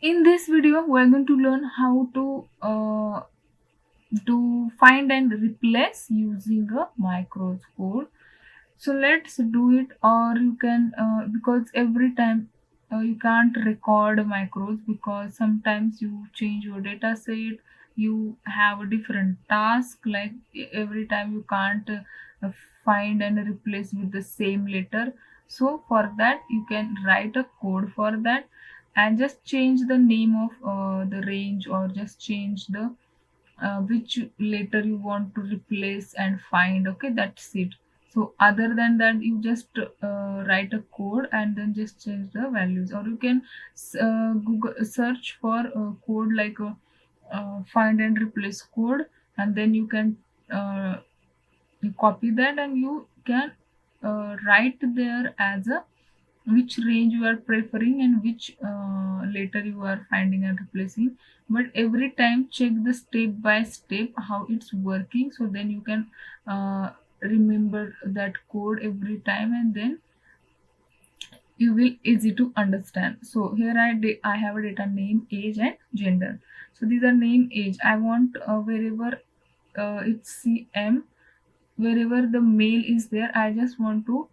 In this video, we are going to learn how to find and replace using a macros code. So let's do it, or you can because every time you can't record macros because sometimes you change your data set, you have a different task, like every time you can't find and replace with the same letter. So for that you can write a code for that and just change the name of the range, or just change the which letter you want to replace and find. Okay, that's it. So other than that, you just write a code and then just change the values, or you can Google search for code like find and replace code, and then you can you copy that and you can write there as a which range you are preferring and which letter you are finding and replacing. But every time check the step by step how it's working, so then you can remember that code every time, and then you will easy to understand. So here I have a data name, age and gender. So these are name, age. I want wherever it's CM, wherever the male is there, I just want to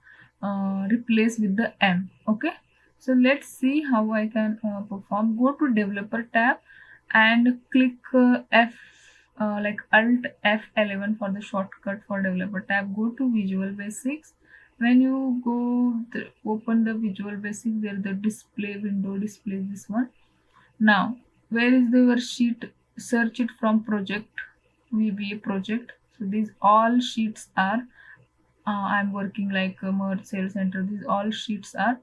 replace with the M. Okay, so let's see how I can perform. Go to developer tab and click F, like alt F11 for the shortcut for developer tab. Go to visual basics. When you open the visual basics, there the display window displays this one. Now where is your sheet? Search it from project, VBA project. So these all sheets are I'm working like merge sales center. These all sheets are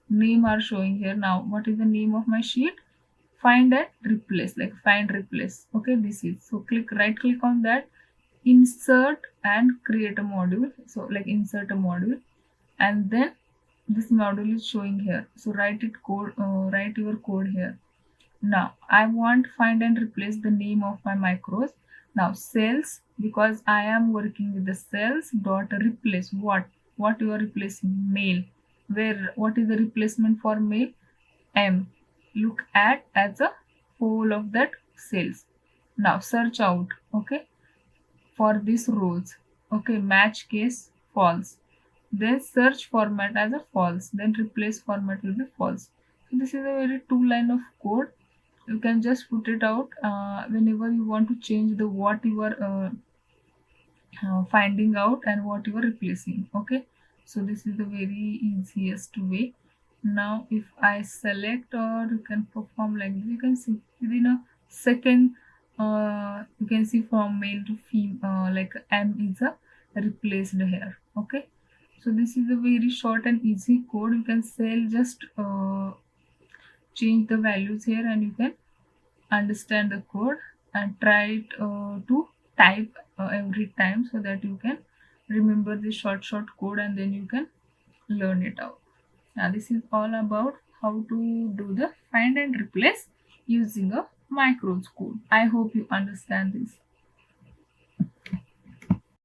name are showing here. Now what is the name of my sheet? Find and replace, like find replace. Okay, this is, so click, right click on that, insert and create a module. So like insert a module, and then this module is showing here. So write your code here. Now I want find and replace the name of my macros. Now cells, because I am working with the cells dot replace what you are replacing, male. Where what is the replacement for male? M. Look at as a whole of that cells. Now search out, okay, for these rows. Okay, match case false. Then search format as a false. Then replace format will be false. So this is a very two line of code. You can just put it out whenever you want to change the what you are finding out and what you are replacing. Okay, so this is the very easiest way. Now if I select, or you can perform like this, you can see within a second you can see from male to female, like M is a replaced here. Okay, so this is a very short and easy code. You can just change the values here, and you can understand the code and try it to type every time, so that you can remember the short code and then you can learn it out. Now this is all about how to do the find and replace using a macros code. I hope you understand this.